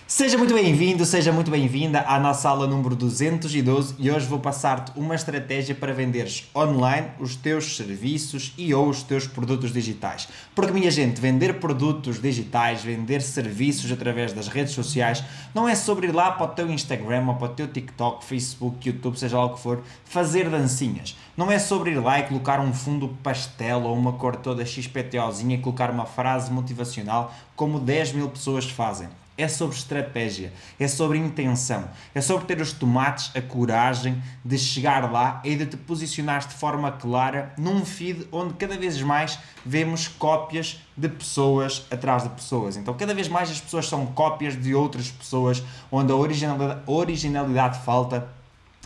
Seja muito bem-vindo, seja muito bem-vinda à nossa aula número 212 e hoje vou passar-te uma estratégia para venderes online os teus serviços e ou os teus produtos digitais. Porque, minha gente, vender produtos digitais, vender serviços através das redes sociais não é sobre ir lá para o teu Instagram ou para o teu TikTok, Facebook, YouTube, seja lá o que for, fazer dancinhas. Não é sobre ir lá e colocar um fundo pastel ou uma cor toda XPTOzinha e colocar uma frase motivacional como 10 mil pessoas fazem. É sobre estratégia, é sobre intenção, é sobre ter os tomates, a coragem de chegar lá e de te posicionar de forma clara num feed onde cada vez mais vemos cópias de pessoas atrás de pessoas. Então, cada vez mais as pessoas são cópias de outras pessoas, onde a originalidade falta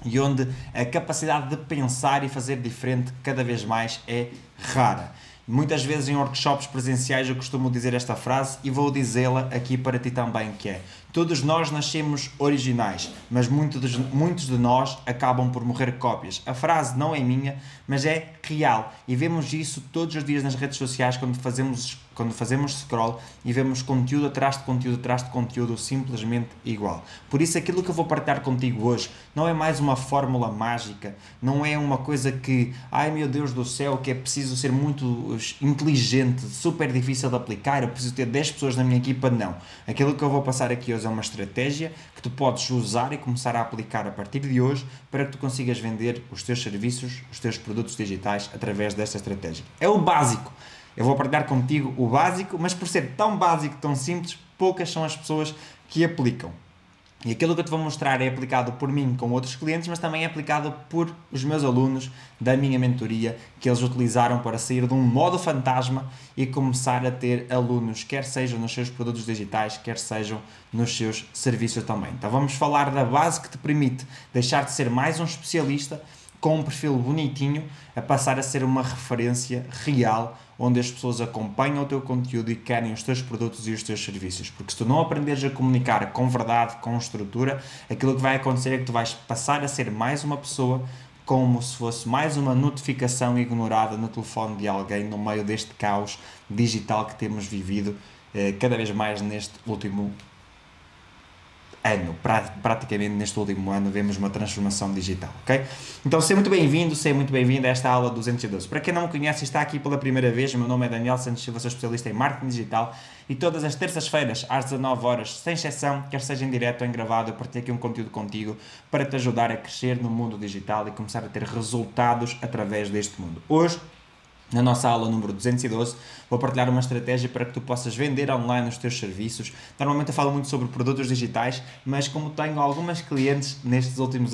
e onde a capacidade de pensar e fazer diferente cada vez mais é rara. Muitas vezes em workshops presenciais eu costumo dizer esta frase e vou dizê-la aqui para ti também, que é: todos nós nascemos originais, mas muitos de nós acabam por morrer cópias. A frase não é minha, mas é real e vemos isso todos os dias nas redes sociais quando fazemos scroll e vemos conteúdo atrás de conteúdo simplesmente igual. Por isso aquilo que eu vou partilhar contigo hoje não é mais uma fórmula mágica, não é uma coisa que, ai meu Deus do céu, que é preciso ser muito inteligente, super difícil de aplicar, eu preciso ter 10 pessoas na minha equipa, não. Aquilo que eu vou passar aqui hoje é uma estratégia que tu podes usar e começar a aplicar a partir de hoje para que tu consigas vender os teus serviços, os teus produtos digitais através desta estratégia. É o básico. Eu vou partilhar contigo o básico, mas por ser tão básico, tão simples, poucas são as pessoas que aplicam. E aquilo que eu te vou mostrar é aplicado por mim com outros clientes, mas também é aplicado por os meus alunos da minha mentoria, que eles utilizaram para sair de um modo fantasma e começar a ter alunos, quer sejam nos seus produtos digitais, quer sejam nos seus serviços também. Então vamos falar da base que te permite deixar de ser mais um especialista com um perfil bonitinho, a passar a ser uma referência real, onde as pessoas acompanham o teu conteúdo e querem os teus produtos e os teus serviços. Porque se tu não aprenderes a comunicar com verdade, com estrutura, aquilo que vai acontecer é que tu vais passar a ser mais uma pessoa, como se fosse mais uma notificação ignorada no telefone de alguém no meio deste caos digital que temos vivido cada vez mais neste último ano, praticamente neste último ano vemos uma transformação digital, ok? Então seja muito bem-vindo a esta aula 212. Para quem não me conhece e está aqui pela primeira vez, o meu nome é Daniel Santos Silva, sou especialista em marketing digital e todas as terças-feiras às 19 horas, sem exceção, quer seja em direto ou em gravado, eu partilho aqui um conteúdo contigo para te ajudar a crescer no mundo digital e começar a ter resultados através deste mundo. Hoje, na nossa aula número 212, vou partilhar uma estratégia para que tu possas vender online os teus serviços. Normalmente eu falo muito sobre produtos digitais, mas como tenho algumas clientes nestes últimos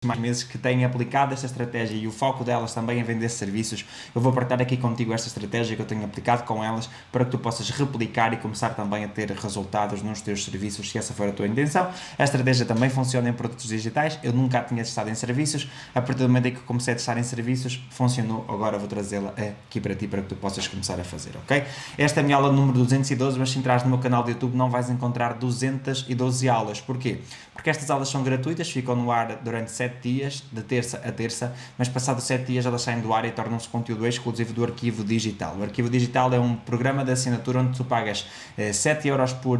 mais meses que têm aplicado esta estratégia e o foco delas também é vender serviços, eu vou partilhar aqui contigo esta estratégia que eu tenho aplicado com elas para que tu possas replicar e começar também a ter resultados nos teus serviços, se essa for a tua intenção. A estratégia também funciona em produtos digitais, eu nunca a tinha testado em serviços, a partir do momento em que comecei a testar em serviços, funcionou, agora vou trazê-la aqui para ti para que tu possas começar a fazer, ok? Esta é a minha aula número 212, mas se entrares no meu canal de YouTube não vais encontrar 212 aulas. Porquê? Porque estas aulas são gratuitas, ficam no ar durante 7 dias, de terça a terça, mas passados 7 dias elas saem do ar e tornam-se conteúdo exclusivo do Arquivo Digital. O Arquivo Digital é um programa de assinatura onde tu pagas 7€ por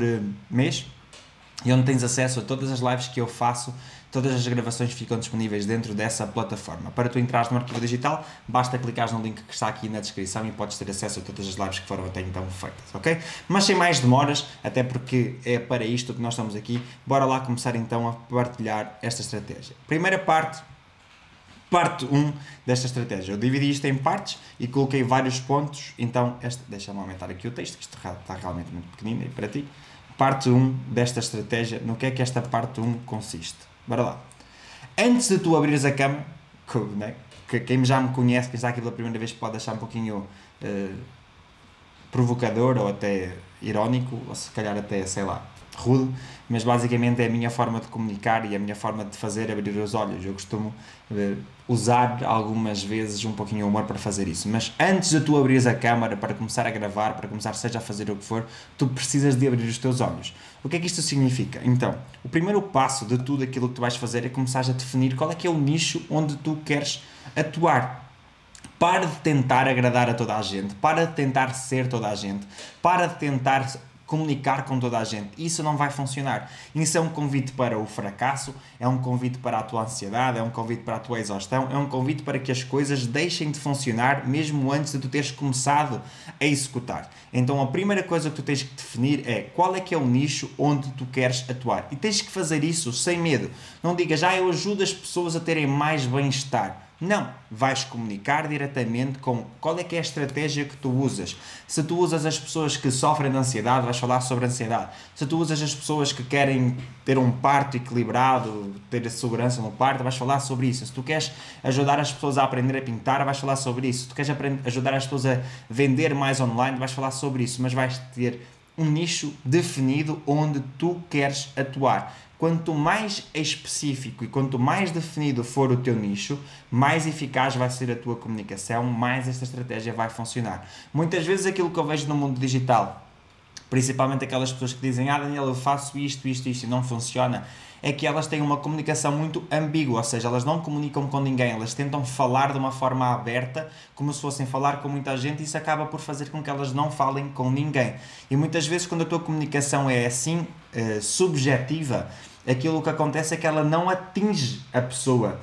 mês e onde tens acesso a todas as lives que eu faço. Todas as gravações ficam disponíveis dentro dessa plataforma. Para tu entrares no Arquivo Digital, basta clicares no link que está aqui na descrição e podes ter acesso a todas as lives que foram até então feitas, ok? Mas sem mais demoras, até porque é para isto que nós estamos aqui, bora lá começar então a partilhar esta estratégia. Primeira parte 1 desta estratégia. Eu dividi isto em partes e coloquei vários pontos, então deixa-me aumentar aqui o texto, que isto está realmente muito pequenino aí para ti. Parte 1 desta estratégia, no que é que esta parte 1 consiste? Bora lá. Antes de tu abrires a câmera, né, que quem já me conhece, quem está aqui pela primeira vez, pode achar um pouquinho provocador ou até irónico, ou se calhar até, sei lá, rude, mas basicamente é a minha forma de comunicar e a minha forma de fazer abrir os olhos. Eu costumo usar algumas vezes um pouquinho o humor para fazer isso, mas antes de tu abrires a câmara para começar a gravar, para começar seja a fazer o que for, tu precisas de abrir os teus olhos. O que é que isto significa? Então, o primeiro passo de tudo aquilo que tu vais fazer é começar a definir qual é que é o nicho onde tu queres atuar. Para de tentar agradar a toda a gente, para de tentar ser toda a gente, para de tentar comunicar com toda a gente. Isso não vai funcionar. Isso é um convite para o fracasso, é um convite para a tua ansiedade, é um convite para a tua exaustão, é um convite para que as coisas deixem de funcionar mesmo antes de tu teres começado a executar. Então a primeira coisa que tu tens que definir é qual é que é o nicho onde tu queres atuar. E tens que fazer isso sem medo. Não digas, eu ajudo as pessoas a terem mais bem-estar. Não, vais comunicar diretamente com qual é que é a estratégia que tu usas. Se tu usas as pessoas que sofrem de ansiedade, vais falar sobre ansiedade. Se tu usas as pessoas que querem ter um parto equilibrado, ter a segurança no parto, vais falar sobre isso. Se tu queres ajudar as pessoas a aprender a pintar, vais falar sobre isso. Se tu queres ajudar as pessoas a vender mais online, vais falar sobre isso. Mas vais ter um nicho definido onde tu queres atuar. Quanto mais específico e quanto mais definido for o teu nicho, mais eficaz vai ser a tua comunicação, mais esta estratégia vai funcionar. Muitas vezes aquilo que eu vejo no mundo digital, principalmente aquelas pessoas que dizem Daniel, eu faço isto e não funciona, é que elas têm uma comunicação muito ambígua, ou seja, elas não comunicam com ninguém, elas tentam falar de uma forma aberta, como se fossem falar com muita gente, e isso acaba por fazer com que elas não falem com ninguém. E muitas vezes quando a tua comunicação é assim, subjetiva, aquilo que acontece é que ela não atinge a pessoa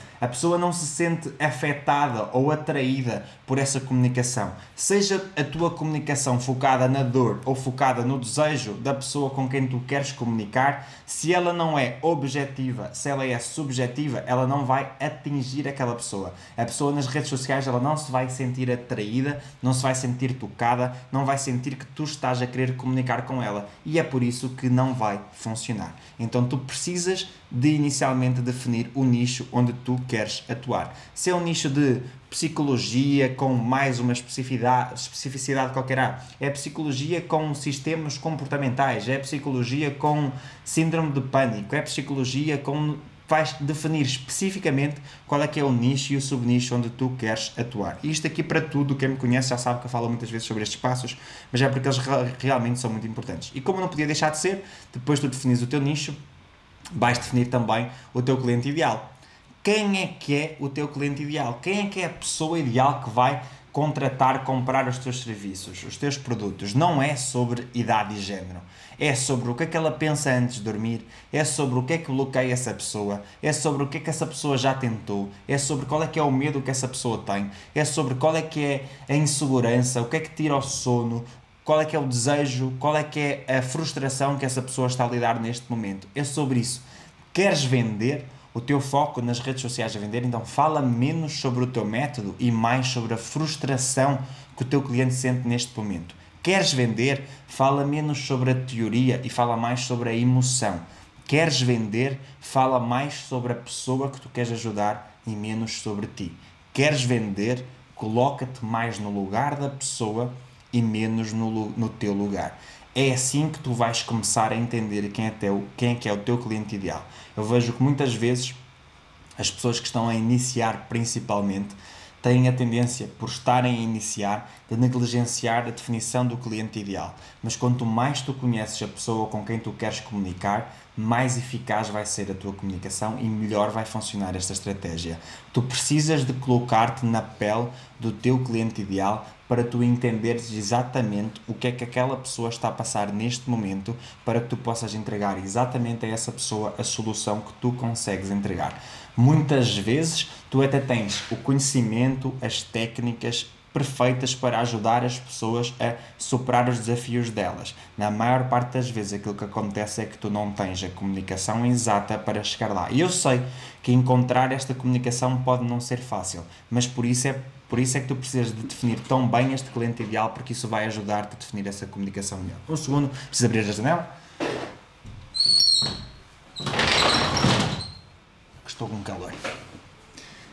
não se sente afetada ou atraída por essa comunicação. Seja a tua comunicação focada na dor ou focada no desejo da pessoa com quem tu queres comunicar, se ela não é objetiva, se ela é subjetiva, ela não vai atingir aquela pessoa. A pessoa nas redes sociais, ela não se vai sentir atraída, não se vai sentir tocada, não vai sentir que tu estás a querer comunicar com ela, e é por isso que não vai funcionar. Então tu precisas de inicialmente definir o nicho onde tu queres atuar. Se é um nicho de psicologia com mais uma especificidade qualquer, é psicologia com sistemas comportamentais, é psicologia com síndrome de pânico, é psicologia com... Vais definir especificamente qual é que é o nicho e o subnicho onde tu queres atuar. E isto aqui, para tudo, quem me conhece já sabe que eu falo muitas vezes sobre estes passos, mas é porque eles realmente são muito importantes. E como não podia deixar de ser, depois tu definis o teu nicho, vais definir também o teu cliente ideal. Quem é o tem cliente ideal? Quem é a pessoa ideal que vai contratar, comprar os teus serviços, os teus produtos? Não é sobre idade e género. É sobre o que é que ela pensa antes de dormir, é sobre o que é que bloqueia essa pessoa, é sobre o que é que essa pessoa já tentou, é sobre qual é que é o medo que essa pessoa tem, é sobre qual é que é a insegurança, o que é que tira o sono, qual é que é o desejo, qual é que é a frustração que essa pessoa está a lidar neste momento. É sobre isso. Queres vender? O teu foco nas redes sociais é vender, então fala menos sobre o teu método e mais sobre a frustração que o teu cliente sente neste momento. Queres vender? Fala menos sobre a teoria e fala mais sobre a emoção. Queres vender? Fala mais sobre a pessoa que tu queres ajudar e menos sobre ti. Queres vender? Coloca-te mais no lugar da pessoa e menos no teu lugar. É assim que tu vais começar a entender quem é o teu cliente ideal. Eu vejo que muitas vezes as pessoas que estão a iniciar principalmente têm a tendência, por estarem a iniciar, de negligenciar a definição do cliente ideal. Mas quanto mais tu conheces a pessoa com quem tu queres comunicar, mais eficaz vai ser a tua comunicação e melhor vai funcionar esta estratégia. Tu precisas de colocar-te na pele do teu cliente ideal para tu entenderes exatamente o que é que aquela pessoa está a passar neste momento, para que tu possas entregar exatamente a essa pessoa a solução que tu consegues entregar. Muitas vezes tu até tens o conhecimento, as técnicas perfeitas para ajudar as pessoas a superar os desafios delas. Na maior parte das vezes aquilo que acontece é que tu não tens a comunicação exata para chegar lá. E eu sei que encontrar esta comunicação pode não ser fácil, mas por isso é que tu precisas de definir tão bem este cliente ideal, porque isso vai ajudar-te a definir essa comunicação melhor. Um segundo, preciso abrir a janela. Estou com calor.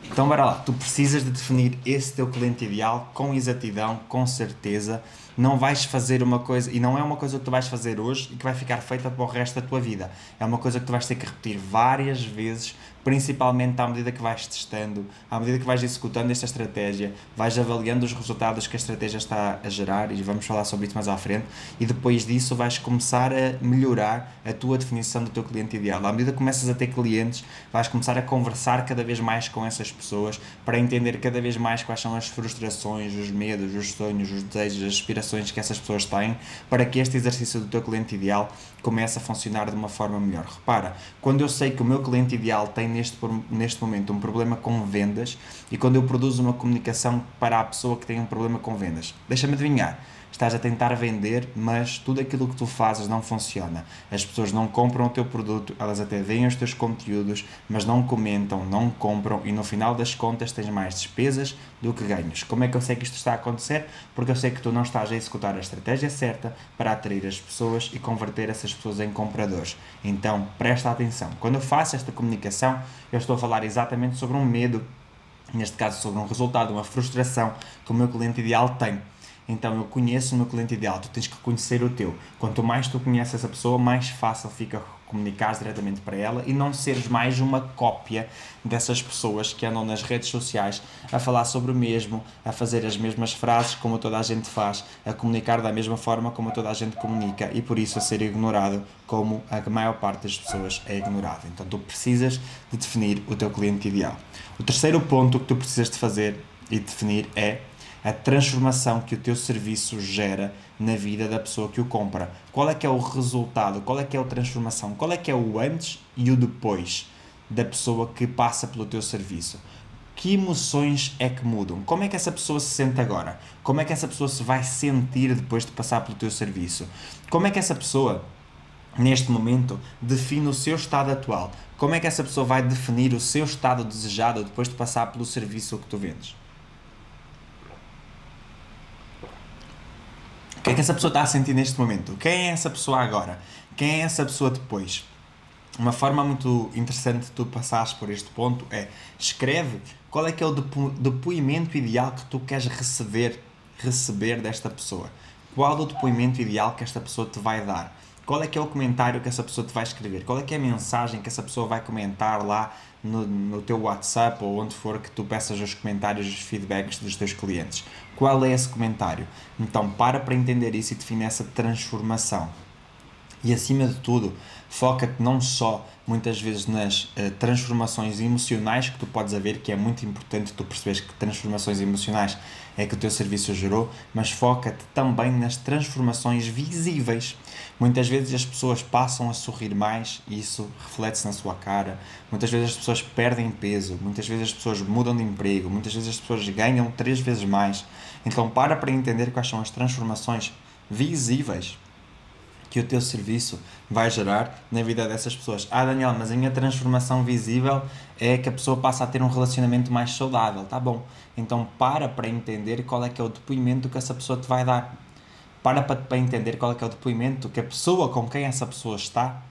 Então, bora lá, tu precisas de definir esse teu cliente ideal com exatidão, com certeza. Não vais fazer uma coisa, e não é uma coisa que tu vais fazer hoje e que vai ficar feita para o resto da tua vida. É uma coisa que tu vais ter que repetir várias vezes, principalmente à medida que vais testando, à medida que vais executando esta estratégia, vais avaliando os resultados que a estratégia está a gerar, e vamos falar sobre isso mais à frente, e depois disso vais começar a melhorar a tua definição do teu cliente ideal. À medida que começas a ter clientes, vais começar a conversar cada vez mais com essas pessoas, para entender cada vez mais quais são as frustrações, os medos, os sonhos, os desejos, as aspirações que essas pessoas têm, para que este exercício do teu cliente ideal comece a funcionar de uma forma melhor. Repara, quando eu sei que o meu cliente ideal tem neste momento um problema com vendas, e quando eu produzo uma comunicação para a pessoa que tem um problema com vendas, deixa-me adivinhar, estás a tentar vender, mas tudo aquilo que tu fazes não funciona. As pessoas não compram o teu produto, elas até veem os teus conteúdos, mas não comentam, não compram, e no final das contas tens mais despesas do que ganhos. Como é que eu sei que isto está a acontecer? Porque eu sei que tu não estás a executar a estratégia certa para atrair as pessoas e converter essas pessoas em compradores. Então, presta atenção. Quando eu faço esta comunicação, eu estou a falar exatamente sobre um medo, neste caso sobre um resultado, uma frustração que o meu cliente ideal tem. Então eu conheço o meu cliente ideal, tu tens que conhecer o teu. Quanto mais tu conheces essa pessoa, mais fácil fica comunicar diretamente para ela e não seres mais uma cópia dessas pessoas que andam nas redes sociais a falar sobre o mesmo, a fazer as mesmas frases como toda a gente faz, a comunicar da mesma forma como toda a gente comunica e por isso a ser ignorado como a maior parte das pessoas é ignorado. Então tu precisas de definir o teu cliente ideal. O terceiro ponto que tu precisas de fazer e definir é a transformação que o teu serviço gera na vida da pessoa que o compra. Qual é que é o resultado? Qual é que é a transformação? Qual é que é o antes e o depois da pessoa que passa pelo teu serviço? Que emoções é que mudam? Como é que essa pessoa se sente agora? Como é que essa pessoa se vai sentir depois de passar pelo teu serviço? Como é que essa pessoa, neste momento, define o seu estado atual? Como é que essa pessoa vai definir o seu estado desejado depois de passar pelo serviço que tu vendes? O que é que essa pessoa está a sentir neste momento? Quem é essa pessoa agora? Quem é essa pessoa depois? Uma forma muito interessante de tu passares por este ponto é escreve qual é que é o depoimento ideal que tu queres receber desta pessoa. Qual é o depoimento ideal que esta pessoa te vai dar? Qual é que é o comentário que essa pessoa te vai escrever? Qual é que é a mensagem que essa pessoa vai comentar lá no teu WhatsApp ou onde for que tu peças os comentários e os feedbacks dos teus clientes? Qual é esse comentário? Então para entender isso e define essa transformação. E acima de tudo, foca-te não só muitas vezes nas transformações emocionais que tu podes haver, que é muito importante tu perceberes que transformações emocionais é que o teu serviço gerou, mas foca-te também nas transformações visíveis. Muitas vezes as pessoas passam a sorrir mais e isso reflete-se na sua cara. Muitas vezes as pessoas perdem peso, muitas vezes as pessoas mudam de emprego, muitas vezes as pessoas ganham 3 vezes mais. Então para entender quais são as transformações visíveis que o teu serviço vai gerar na vida dessas pessoas. Ah, Daniel, mas a minha transformação visível é que a pessoa passa a ter um relacionamento mais saudável. Tá bom. Então para entender qual é que é o depoimento que essa pessoa te vai dar. Para entender qual é que é o depoimento que a pessoa com quem essa pessoa está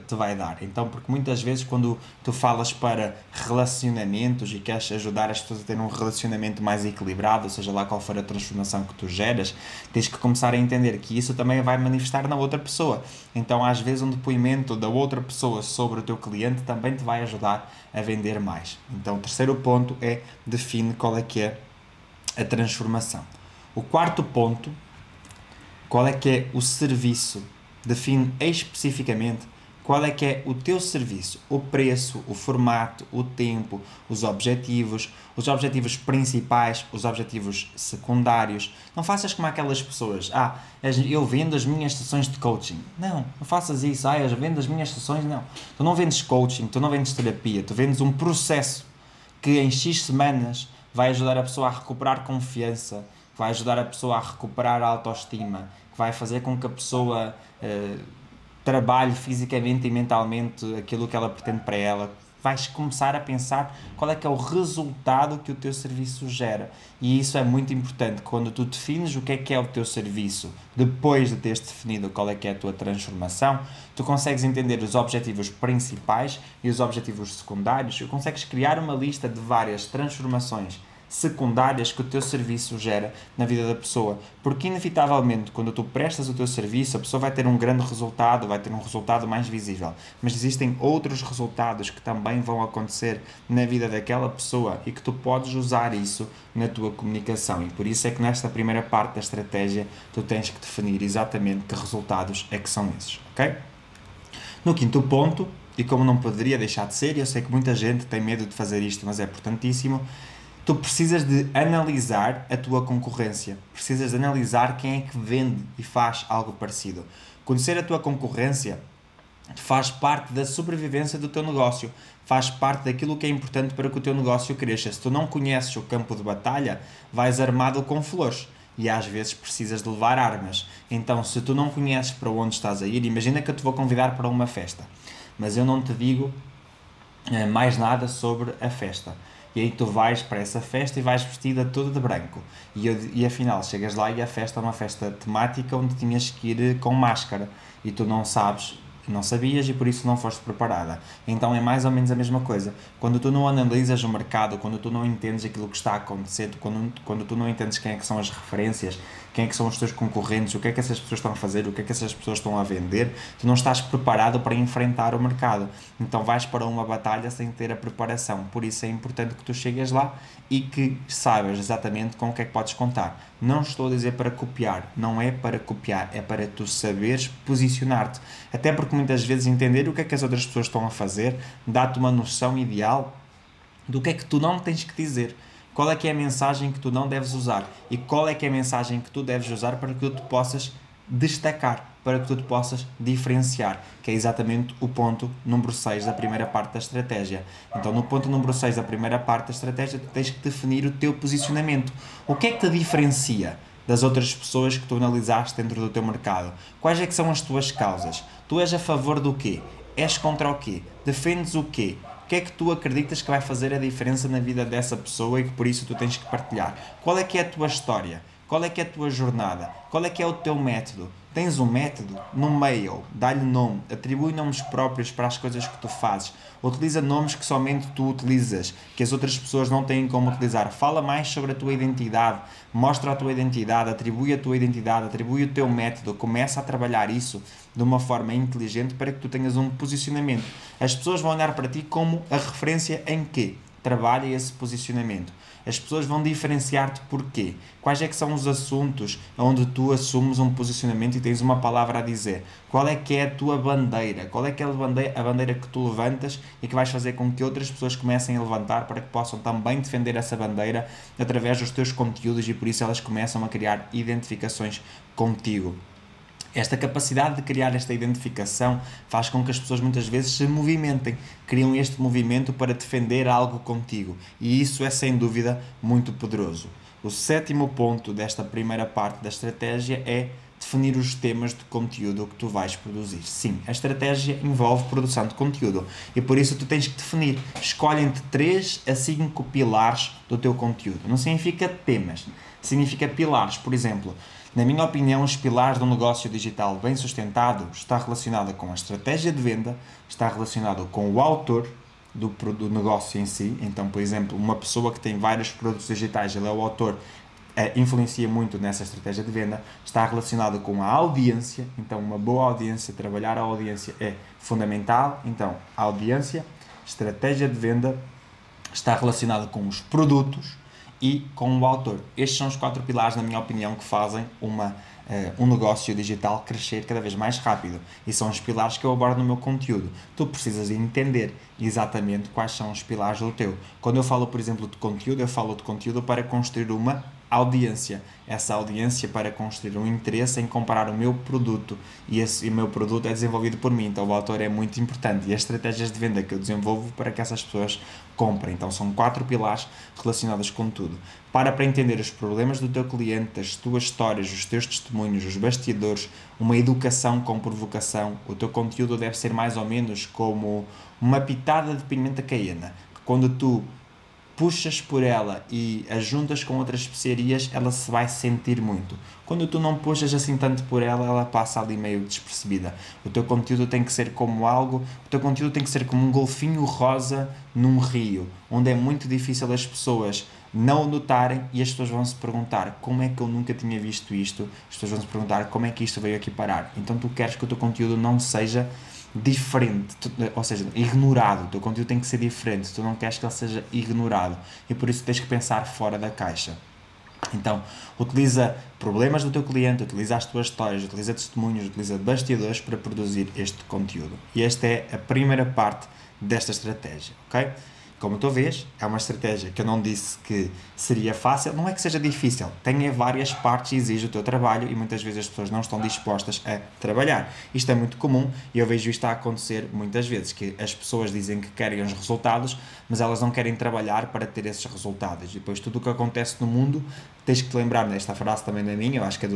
te vai dar. Então, porque muitas vezes quando tu falas para relacionamentos e queres ajudar as pessoas a ter um relacionamento mais equilibrado, seja lá qual for a transformação que tu geras, tens que começar a entender que isso também vai manifestar na outra pessoa. Então, às vezes um depoimento da outra pessoa sobre o teu cliente também te vai ajudar a vender mais. Então, o terceiro ponto é define qual é que é a transformação. O quarto ponto, qual é que é o serviço? Define especificamente qual é que é o teu serviço, o preço, o formato, o tempo, os objetivos principais, os objetivos secundários. Não faças como aquelas pessoas, eu vendo as minhas sessões de coaching. Não faças isso, eu vendo as minhas sessões, não. Tu não vendes coaching, tu não vendes terapia, tu vendes um processo que em X semanas vai ajudar a pessoa a recuperar confiança, vai ajudar a pessoa a recuperar a autoestima, que vai fazer com que a pessoa trabalhe fisicamente e mentalmente aquilo que ela pretende para ela. Vais começar a pensar qual é que é o resultado que o teu serviço gera. E isso é muito importante. Quando tu defines o que é o teu serviço, depois de teres definido qual é que é a tua transformação, tu consegues entender os objetivos principais e os objetivos secundários e consegues criar uma lista de várias transformações secundárias que o teu serviço gera na vida da pessoa, porque inevitavelmente quando tu prestas o teu serviço a pessoa vai ter um grande resultado, vai ter um resultado mais visível, mas existem outros resultados que também vão acontecer na vida daquela pessoa e que tu podes usar isso na tua comunicação, e por isso é que nesta primeira parte da estratégia tu tens que definir exatamente que resultados é que são esses, ok? No quinto ponto, e como não poderia deixar de ser, eu sei que muita gente tem medo de fazer isto, mas é importantíssimo, tu precisas de analisar a tua concorrência, precisas de analisar quem é que vende e faz algo parecido. Conhecer a tua concorrência faz parte da sobrevivência do teu negócio, faz parte daquilo que é importante para que o teu negócio cresça. Se tu não conheces o campo de batalha, vais armado com flores e às vezes precisas de levar armas. Então, se tu não conheces para onde estás a ir, imagina que eu te vou convidar para uma festa, mas eu não te digo mais nada sobre a festa. E aí tu vais para essa festa e vais vestida toda de branco. E afinal, chegas lá e a festa é uma festa temática onde tinhas que ir com máscara. E tu não sabes, não sabias e por isso não foste preparada. Então é mais ou menos a mesma coisa. Quando tu não analisas o mercado, quando tu não entendes aquilo que está a acontecer, quando tu não entendes quem é que são as referências, quem é que são os teus concorrentes, o que é que essas pessoas estão a fazer, o que é que essas pessoas estão a vender, tu não estás preparado para enfrentar o mercado. Então vais para uma batalha sem ter a preparação. Por isso é importante que tu chegues lá e que saibas exatamente com o que é que podes contar. Não estou a dizer para copiar, não é para copiar, é para tu saberes posicionar-te. Até porque muitas vezes entender o que é que as outras pessoas estão a fazer dá-te uma noção ideal do que é que tu não tens que dizer. Qual é que é a mensagem que tu não deves usar e qual é que é a mensagem que tu deves usar para que tu te possas destacar, para que tu te possas diferenciar, que é exatamente o ponto número 6 da primeira parte da estratégia. Então, no ponto número 6 da primeira parte da estratégia, tu tens que definir o teu posicionamento. O que é que te diferencia das outras pessoas que tu analisaste dentro do teu mercado? Quais é que são as tuas causas? Tu és a favor do quê? És contra o quê? Defendes o quê? O que é que tu acreditas que vai fazer a diferença na vida dessa pessoa e que por isso tu tens que partilhar? Qual é que é a tua história? Qual é que é a tua jornada? Qual é que é o teu método? Tens um método? Nomeia-o, dá-lhe nome, atribui nomes próprios para as coisas que tu fazes, utiliza nomes que somente tu utilizas, que as outras pessoas não têm como utilizar. Fala mais sobre a tua identidade, mostra a tua identidade, atribui o teu método, começa a trabalhar isso de uma forma inteligente para que tu tenhas um posicionamento. As pessoas vão olhar para ti como a referência em quê? Trabalha esse posicionamento. As pessoas vão diferenciar-te porquê? Quais é que são os assuntos onde tu assumes um posicionamento e tens uma palavra a dizer? Qual é que é a tua bandeira? Qual é que é a bandeira que tu levantas e que vais fazer com que outras pessoas comecem a levantar para que possam também defender essa bandeira através dos teus conteúdos e por isso elas começam a criar identificações contigo. Esta capacidade de criar esta identificação faz com que as pessoas muitas vezes se movimentem, criam este movimento para defender algo contigo e isso é sem dúvida muito poderoso. O sétimo ponto desta primeira parte da estratégia é definir os temas de conteúdo que tu vais produzir. Sim, a estratégia envolve produção de conteúdo e por isso tu tens que definir. Escolhe entre 3 a 5 pilares do teu conteúdo. Não significa temas, significa pilares. Por exemplo, na minha opinião, os pilares de um negócio digital bem sustentado está relacionado com a estratégia de venda, está relacionado com o autor do negócio em si. Então, por exemplo, uma pessoa que tem vários produtos digitais, ele é o autor, influencia muito nessa estratégia de venda. Está relacionado com a audiência, então uma boa audiência, trabalhar a audiência é fundamental. Então, a audiência, estratégia de venda, está relacionado com os produtos e com o autor. Estes são os 4 pilares, na minha opinião, que fazem um negócio digital crescer cada vez mais rápido. E são os pilares que eu abordo no meu conteúdo. Tu precisas entender exatamente quais são os pilares do teu. Quando eu falo, por exemplo, de conteúdo, eu falo de conteúdo para construir uma audiência. Essa audiência para construir um interesse em comprar o meu produto. E o meu produto é desenvolvido por mim. Então o autor é muito importante. E as estratégias de venda que eu desenvolvo para que essas pessoas comprem. Então são 4 pilares relacionados com tudo. Para entender os problemas do teu cliente, as tuas histórias, os teus testemunhos, os bastidores, uma educação com provocação. O teu conteúdo deve ser mais ou menos como uma pitada de pimenta caiena. Que quando tu puxas por ela e a juntas com outras especiarias, ela se vai sentir muito. Quando tu não puxas assim tanto por ela, ela passa ali meio despercebida. O teu conteúdo tem que ser como o teu conteúdo tem que ser como um golfinho rosa num rio, onde é muito difícil as pessoas não o notarem e as pessoas vão se perguntar como é que eu nunca tinha visto isto, as pessoas vão se perguntar como é que isto veio aqui parar. Então tu queres que o teu conteúdo não seja diferente, ou seja, ignorado. O teu conteúdo tem que ser diferente, tu não queres que ele seja ignorado e por isso tens que pensar fora da caixa. Então, utiliza problemas do teu cliente, utiliza as tuas histórias, utiliza testemunhos, utiliza bastidores para produzir este conteúdo. E esta é a primeira parte desta estratégia, ok? Como tu vês, é uma estratégia que eu não disse que seria fácil, não é que seja difícil, tem várias partes e exige o teu trabalho e muitas vezes as pessoas não estão dispostas a trabalhar. Isto é muito comum e eu vejo isto a acontecer muitas vezes, que as pessoas dizem que querem os resultados, mas elas não querem trabalhar para ter esses resultados. E depois tudo o que acontece no mundo, tens que te lembrar desta frase também da minha, eu acho que é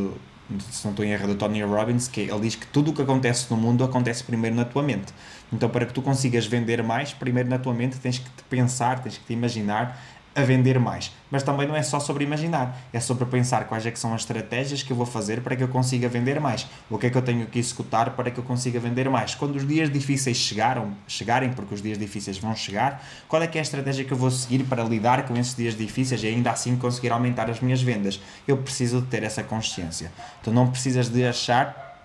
se não estou em erro, do Tony Robbins, que ele diz que tudo o que acontece no mundo acontece primeiro na tua mente. Então, para que tu consigas vender mais, primeiro na tua mente tens que te pensar, tens que te imaginar a vender mais. Mas também não é só sobre imaginar, é sobre pensar quais é que são as estratégias que eu vou fazer para que eu consiga vender mais. O que é que eu tenho que executar para que eu consiga vender mais. Quando os dias difíceis chegarem, porque os dias difíceis vão chegar, qual é que é a estratégia que eu vou seguir para lidar com esses dias difíceis e ainda assim conseguir aumentar as minhas vendas? Eu preciso de ter essa consciência. Tu não precisas de achar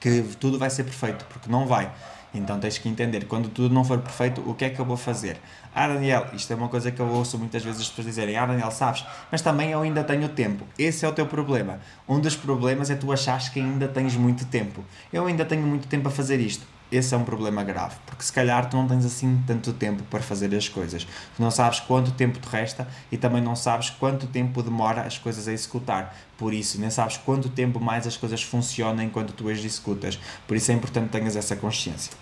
que tudo vai ser perfeito, porque não vai. Então tens que entender, quando tudo não for perfeito, o que é que eu vou fazer? Daniel, isto é uma coisa que eu ouço muitas vezes as pessoas dizerem, Daniel, sabes, mas também eu ainda tenho tempo. Esse é o teu problema. Um dos problemas é tu achares que ainda tens muito tempo. Eu ainda tenho muito tempo a fazer isto. Esse é um problema grave, porque se calhar tu não tens assim tanto tempo para fazer as coisas. Tu não sabes quanto tempo te resta e também não sabes quanto tempo demora as coisas a executar. Por isso, nem sabes quanto tempo mais as coisas funcionam enquanto tu as executas. Por isso é importante que tenhas essa consciência.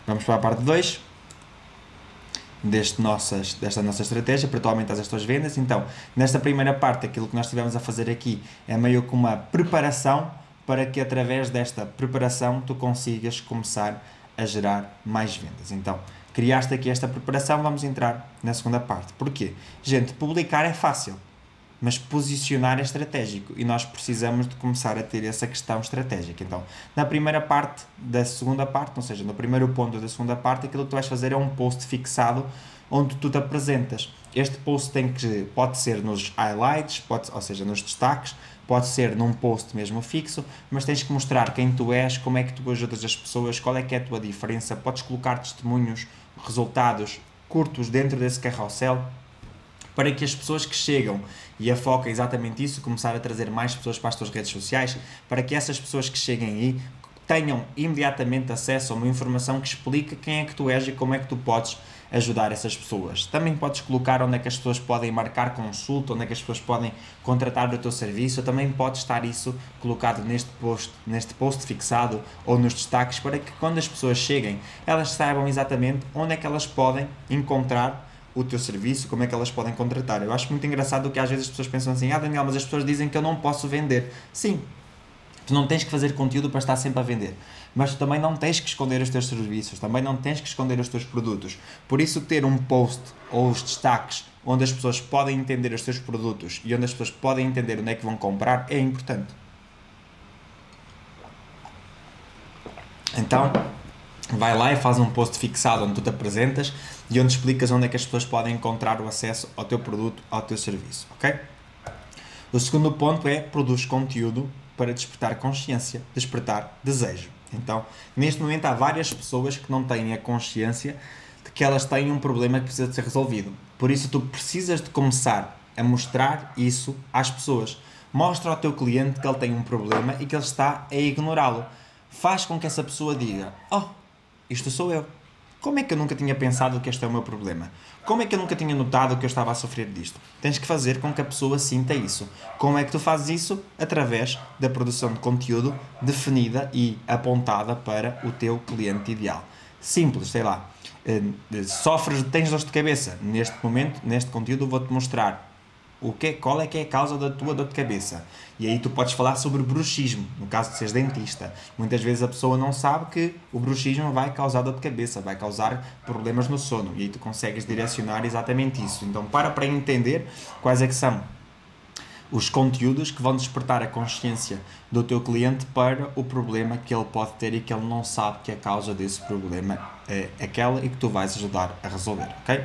Vamos para a parte 2 desta nossa estratégia para tu aumentares as tuas vendas. Então, nesta primeira parte, aquilo que nós estivemos a fazer aqui é meio que uma preparação para que através desta preparação tu consigas começar a gerar mais vendas. Então, criaste aqui esta preparação, vamos entrar na segunda parte. Porquê? Gente, publicar é fácil, mas posicionar é estratégico e nós precisamos de começar a ter essa questão estratégica. Então, na primeira parte da segunda parte, ou seja, no primeiro ponto da segunda parte, aquilo que tu vais fazer é um post fixado onde tu te apresentas. Este post pode ser nos highlights, ou seja, nos destaques, pode ser num post mesmo fixo, mas tens que mostrar quem tu és, como é que tu ajudas as pessoas, qual é que é a tua diferença, podes colocar testemunhos, resultados curtos dentro desse carrossel, para que as pessoas que chegam, e a foca é exatamente isso, começar a trazer mais pessoas para as tuas redes sociais, para que essas pessoas que cheguem aí tenham imediatamente acesso a uma informação que explica quem é que tu és e como é que tu podes ajudar essas pessoas. Também podes colocar onde é que as pessoas podem marcar consulta, onde é que as pessoas podem contratar o teu serviço, também pode estar isso colocado neste post fixado ou nos destaques, para que quando as pessoas cheguem, elas saibam exatamente onde é que elas podem encontrar o teu serviço, como é que elas podem contratar. Eu acho muito engraçado que às vezes as pessoas pensam assim, Daniel, mas as pessoas dizem que eu não posso vender. Sim, tu não tens que fazer conteúdo para estar sempre a vender, mas tu também não tens que esconder os teus serviços, também não tens que esconder os teus produtos. Por isso, ter um post ou os destaques onde as pessoas podem entender os teus produtos e onde as pessoas podem entender onde é que vão comprar é importante. Então, vai lá e faz um post fixado onde tu te apresentas e onde explicas onde é que as pessoas podem encontrar o acesso ao teu produto, ao teu serviço, ok? O segundo ponto é produz conteúdo para despertar consciência, despertar desejo. Então, neste momento há várias pessoas que não têm a consciência de que elas têm um problema que precisa de ser resolvido. Por isso, tu precisas de começar a mostrar isso às pessoas. Mostra ao teu cliente que ele tem um problema e que ele está a ignorá-lo. Faz com que essa pessoa diga, isto sou eu. Como é que eu nunca tinha pensado que este é o meu problema? Como é que eu nunca tinha notado que eu estava a sofrer disto? Tens que fazer com que a pessoa sinta isso. Como é que tu fazes isso? Através da produção de conteúdo definida e apontada para o teu cliente ideal. Simples, sei lá. Tens dor de cabeça. Neste momento, neste conteúdo, vou-te mostrar qual é que é a causa da tua dor de cabeça. E aí tu podes falar sobre bruxismo, no caso de seres dentista. Muitas vezes a pessoa não sabe que o bruxismo vai causar dor de cabeça, vai causar problemas no sono. E aí tu consegues direcionar exatamente isso. Então para entender quais é que são os conteúdos que vão despertar a consciência do teu cliente para o problema que ele pode ter e que ele não sabe que a causa desse problema é aquela e que tu vais ajudar a resolver, ok?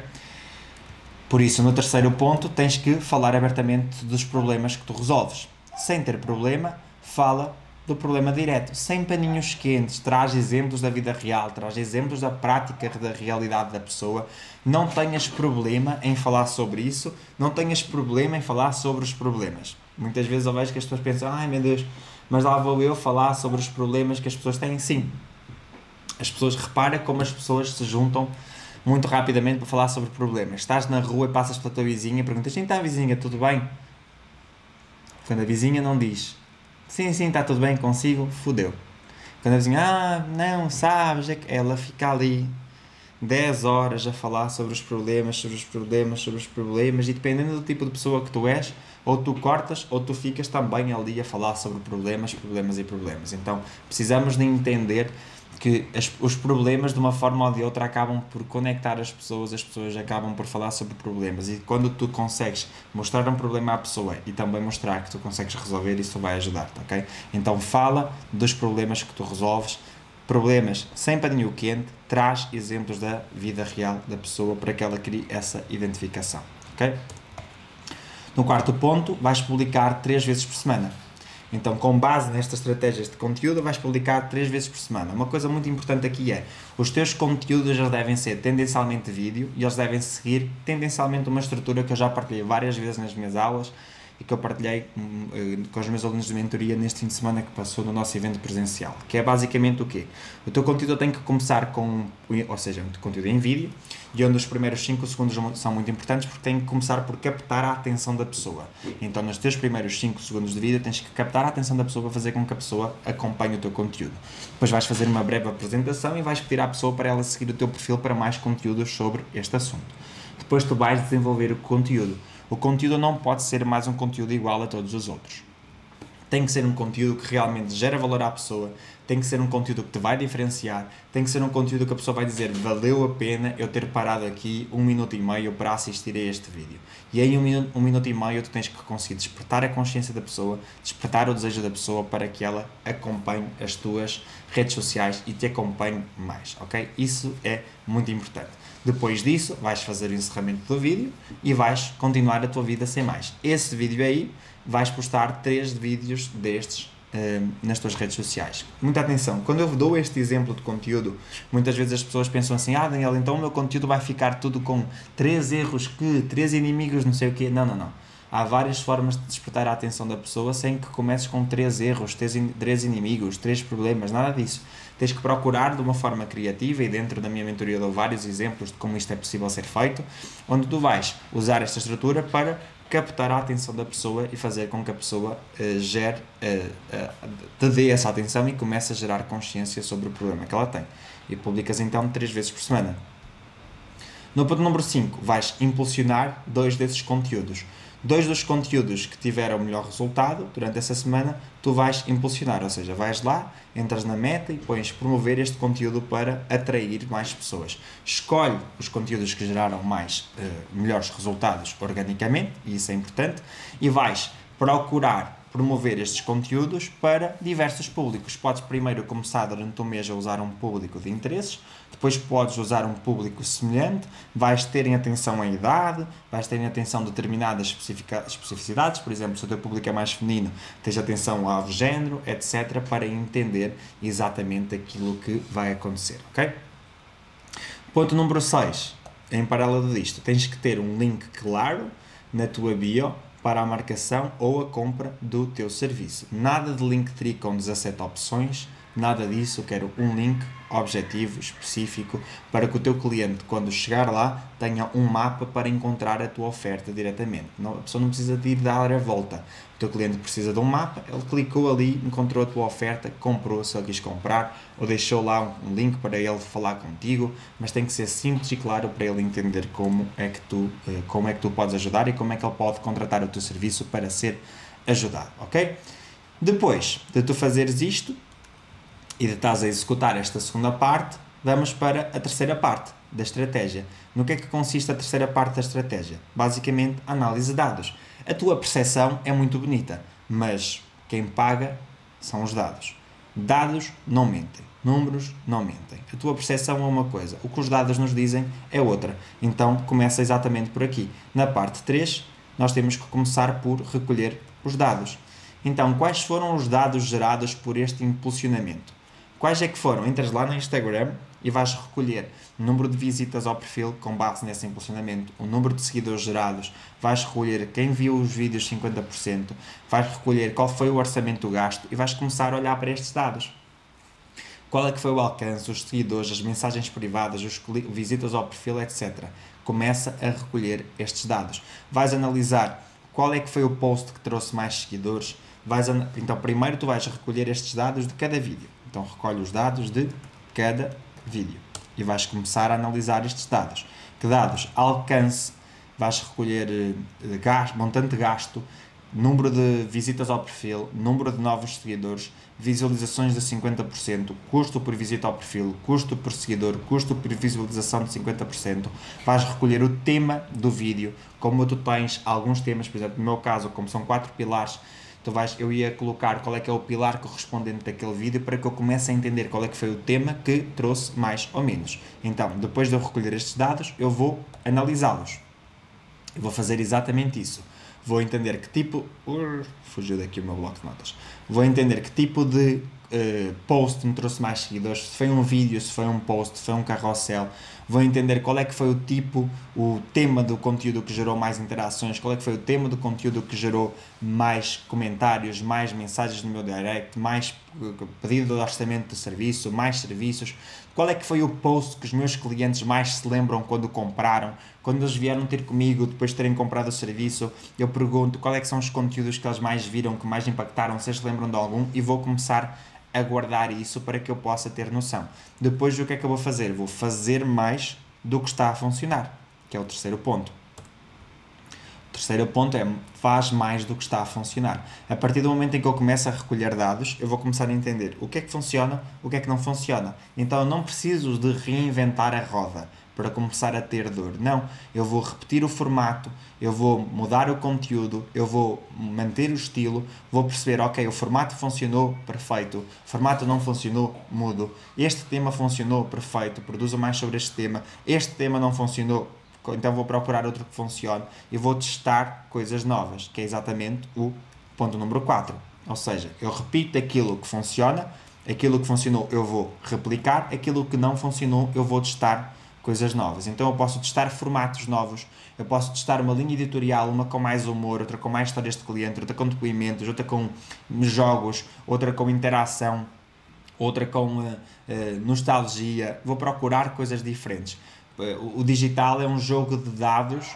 Por isso, no terceiro ponto, tens que falar abertamente dos problemas que tu resolves. Sem ter problema, fala do problema direto, sem paninhos quentes, traz exemplos da vida real, traz exemplos da prática da realidade da pessoa. Não tenhas problema em falar sobre isso, não tenhas problema em falar sobre os problemas. Muitas vezes eu vejo que as pessoas pensam, ai meu Deus, mas lá vou eu falar sobre os problemas que as pessoas têm. Sim, as pessoas, repara como as pessoas se juntam muito rapidamente para falar sobre problemas. Estás na rua e passas pela tua vizinha e perguntas, então vizinha, tudo bem? Quando a vizinha não diz, sim, está tudo bem consigo, fodeu. Quando a vizinha, não, sabes, é que ela fica ali 10 horas a falar sobre os problemas, e dependendo do tipo de pessoa que tu és, ou tu cortas ou tu ficas também ali a falar sobre problemas. Então precisamos de entender que os problemas de uma forma ou de outra acabam por conectar as pessoas acabam por falar sobre problemas, e quando tu consegues mostrar um problema à pessoa e também mostrar que tu consegues resolver, isso vai ajudar-te, ok? Então fala dos problemas que tu resolves, problemas sem paninho quente, traz exemplos da vida real da pessoa para que ela crie essa identificação, ok? No quarto ponto, vais publicar 3 vezes por semana. Então, com base nestas estratégias de conteúdo, vais publicar 3 vezes por semana. Uma coisa muito importante aqui é, os teus conteúdos eles devem ser tendencialmente vídeo e eles devem seguir tendencialmente uma estrutura que eu já partilhei várias vezes nas minhas aulas e que eu partilhei com os meus alunos de mentoria neste fim de semana que passou no nosso evento presencial, que é basicamente o quê? O teu conteúdo tem que começar com, ou seja, um conteúdo em vídeo, e onde os primeiros 5 segundos são muito importantes porque tem que começar por captar a atenção da pessoa. Então, nos teus primeiros 5 segundos de vídeo, tens que captar a atenção da pessoa para fazer com que a pessoa acompanhe o teu conteúdo. Depois vais fazer uma breve apresentação e vais pedir à pessoa para ela seguir o teu perfil para mais conteúdos sobre este assunto. Depois tu vais desenvolver o conteúdo. O conteúdo não pode ser mais um conteúdo igual a todos os outros. Tem que ser um conteúdo que realmente gera valor à pessoa, tem que ser um conteúdo que te vai diferenciar, tem que ser um conteúdo que a pessoa vai dizer valeu a pena eu ter parado aqui 1 minuto e meio para assistir a este vídeo. E aí 1 minuto e meio tu tens que conseguir despertar a consciência da pessoa, despertar o desejo da pessoa para que ela acompanhe as tuas redes sociais e te acompanhe mais, ok? Isso é muito importante. Depois disso, vais fazer o encerramento do vídeo e vais continuar a tua vida sem mais. Esse vídeo aí, vais postar 3 vídeos destes nas tuas redes sociais. Muita atenção, quando eu dou este exemplo de conteúdo, muitas vezes as pessoas pensam assim, Daniel, então o meu conteúdo vai ficar tudo com 3 erros 3 inimigos, não sei o quê. Não. Há várias formas de despertar a atenção da pessoa sem que comeces com 3 erros, 3 inimigos, 3 problemas, nada disso. Tens que procurar de uma forma criativa, e dentro da minha mentoria dou vários exemplos de como isto é possível ser feito, onde tu vais usar esta estrutura para captar a atenção da pessoa e fazer com que a pessoa te dê essa atenção e comece a gerar consciência sobre o problema que ela tem. E publicas então 3 vezes por semana. No ponto número 5, vais impulsionar 2 desses conteúdos. 2 dos conteúdos que tiveram o melhor resultado durante essa semana, tu vais impulsionar, ou seja, vais lá, entras na meta e pões promover este conteúdo para atrair mais pessoas. Escolhe os conteúdos que geraram melhores resultados organicamente, e isso é importante, e vais procurar promover estes conteúdos para diversos públicos. Podes primeiro começar durante um mês a usar um público de interesses, depois podes usar um público semelhante, vais ter em atenção a idade, vais ter em atenção determinadas especificidades, por exemplo, se o teu público é mais feminino, tens atenção ao género, etc., para entender exatamente aquilo que vai acontecer, ok? Ponto número 6, em paralelo disto, tens que ter um link claro na tua bio para a marcação ou a compra do teu serviço. Nada de Linktree com 17 opções, nada disso. Eu quero um link objetivo, específico, para que o teu cliente, quando chegar lá, tenha um mapa para encontrar a tua oferta diretamente. A pessoa não precisa de ir dar a volta. O teu cliente precisa de um mapa, ele clicou ali, encontrou a tua oferta, comprou se ele quis comprar, ou deixou lá um link para ele falar contigo, mas tem que ser simples e claro para ele entender como é que tu podes ajudar e como é que ele pode contratar o teu serviço para ser ajudado, ok? Depois de tu fazeres isto, e de estás a executar esta segunda parte, vamos para a terceira parte da estratégia. No que é que consiste a terceira parte da estratégia? Basicamente, análise de dados. A tua percepção é muito bonita, mas quem paga são os dados. Dados não mentem, números não mentem. A tua percepção é uma coisa, o que os dados nos dizem é outra. Então, começa exatamente por aqui. Na parte 3, nós temos que começar por recolher os dados. Então, quais foram os dados gerados por este impulsionamento? Quais é que foram? Entras lá no Instagram e vais recolher o número de visitas ao perfil com base nesse impulsionamento, o número de seguidores gerados, vais recolher quem viu os vídeos 50%, vais recolher qual foi o orçamento gasto e vais começar a olhar para estes dados. Qual é que foi o alcance, os seguidores, as mensagens privadas, os visitas ao perfil, etc. Começa a recolher estes dados. Vais analisar qual é que foi o post que trouxe mais seguidores. Então, primeiro tu vais recolher estes dados de cada vídeo. Então, recolhe os dados de cada vídeo. E vais começar a analisar estes dados. Que dados? Alcance. Vais recolher montante de gasto, número de visitas ao perfil, número de novos seguidores, visualizações de 50%, custo por visita ao perfil, custo por seguidor, custo por visualização de 50%. Vais recolher o tema do vídeo, como tu tens alguns temas, por exemplo, no meu caso, como são 4 pilares, eu ia colocar qual é que é o pilar correspondente daquele vídeo para que eu comece a entender qual é que foi o tema que trouxe mais ou menos. Então, depois de eu recolher estes dados, eu vou analisá-los. Eu vou fazer exatamente isso. Vou entender que tipo... fugiu daqui o meu bloco de notas. Vou entender que tipo de post me trouxe mais seguidores, se foi um vídeo, se foi um post, se foi um carrossel. Vou entender qual é que foi o tema do conteúdo que gerou mais interações, qual é que foi o tema do conteúdo que gerou mais comentários, mais mensagens no meu direct, mais pedido de orçamento de serviço, mais serviços. Qual é que foi o post que os meus clientes mais se lembram quando compraram? Quando eles vieram ter comigo, depois de terem comprado o serviço, eu pergunto qual é que são os conteúdos que eles mais viram, que mais impactaram, se eles se lembram de algum, e vou começar a guardar isso para que eu possa ter noção. Depois, o que é que eu vou fazer? Vou fazer mais do que está a funcionar, que é o terceiro ponto. O terceiro ponto é, faz mais do que está a funcionar. A partir do momento em que eu começo a recolher dados, eu vou começar a entender o que é que funciona, o que é que não funciona. Então, eu não preciso de reinventar a roda para começar a ter dor. Não, eu vou repetir o formato, eu vou mudar o conteúdo, eu vou manter o estilo, vou perceber, ok, o formato funcionou, perfeito, o formato não funcionou, mudo. Este tema funcionou, perfeito, produzo mais sobre este tema não funcionou, então vou procurar outro que funcione e vou testar coisas novas, que é exatamente o ponto número 4. Ou seja, eu repito aquilo que funciona, aquilo que funcionou eu vou replicar, aquilo que não funcionou eu vou testar coisas novas. Então eu posso testar formatos novos, eu posso testar uma linha editorial, uma com mais humor, outra com mais histórias de cliente, outra com depoimentos, outra com jogos, outra com interação, outra com nostalgia. Vou procurar coisas diferentes. O digital é um jogo de dados,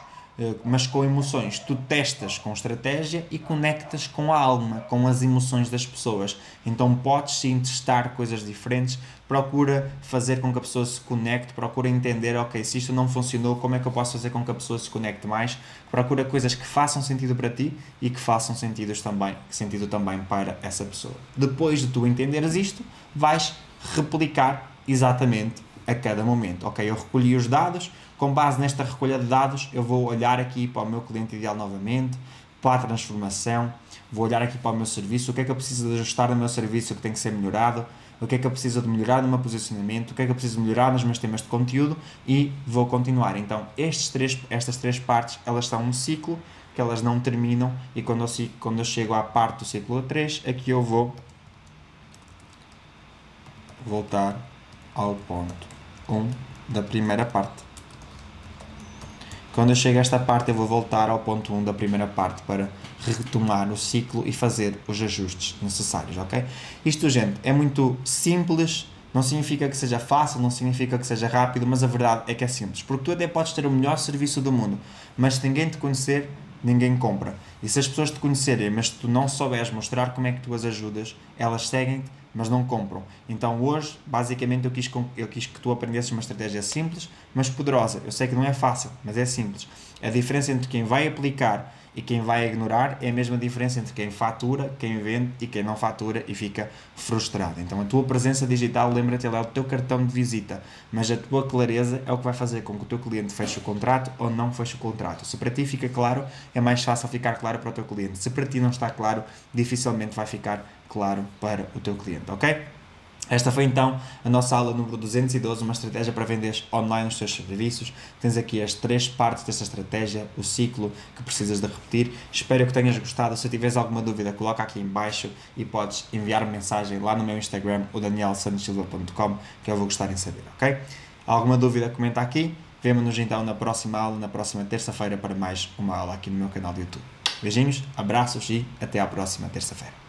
mas com emoções. Tu testas com estratégia e conectas com a alma, com as emoções das pessoas. Então podes sim testar coisas diferentes, procura fazer com que a pessoa se conecte, procura entender, ok, se isto não funcionou, como é que eu posso fazer com que a pessoa se conecte mais? Procura coisas que façam sentido para ti e que façam sentido também para essa pessoa. Depois de tu entenderes isto, vais replicar exatamente a cada momento. Ok, eu recolhi os dados, com base nesta recolha de dados, eu vou olhar aqui para o meu cliente ideal novamente, para a transformação, vou olhar aqui para o meu serviço, o que é que eu preciso de ajustar no meu serviço que tem que ser melhorado, o que é que eu preciso de melhorar no meu posicionamento, o que é que eu preciso de melhorar nos meus temas de conteúdo e vou continuar. Então, estas três partes, elas são um ciclo, que elas não terminam e quando eu chego à parte do ciclo 3, aqui eu vou voltar ao ponto 1 da primeira parte. Quando eu chego a esta parte, eu vou voltar ao ponto 1 da primeira parte para retomar o ciclo e fazer os ajustes necessários, ok? Isto, gente, é muito simples, não significa que seja fácil, não significa que seja rápido, mas a verdade é que é simples, porque tu até podes ter o melhor serviço do mundo, mas se ninguém te conhecer, ninguém compra. E se as pessoas te conhecerem, mas tu não souberes mostrar como é que tu as ajudas, elas seguem-te, mas não compram. Então hoje, basicamente, eu quis que tu aprendesses uma estratégia simples, mas poderosa. Eu sei que não é fácil, mas é simples. A diferença entre quem vai aplicar e quem vai ignorar é a mesma diferença entre quem fatura, quem vende e quem não fatura e fica frustrado. Então a tua presença digital, lembra-te, ela é o teu cartão de visita, mas a tua clareza é o que vai fazer com que o teu cliente feche o contrato ou não feche o contrato. Se para ti fica claro, é mais fácil ficar claro para o teu cliente. Se para ti não está claro, dificilmente vai ficar claro para o teu cliente, ok? Esta foi então a nossa aula número 212, uma estratégia para venderes online os teus serviços. Tens aqui as 3 partes desta estratégia, o ciclo que precisas de repetir. Espero que tenhas gostado. Se tiveres alguma dúvida, coloca aqui em baixo e podes enviar-me mensagem lá no meu Instagram, o danielsantosilva.com, que eu vou gostar em saber, ok? Alguma dúvida, comenta aqui. Vemo-nos então na próxima aula, na próxima terça-feira, para mais uma aula aqui no meu canal do YouTube. Beijinhos, abraços e até à próxima terça-feira.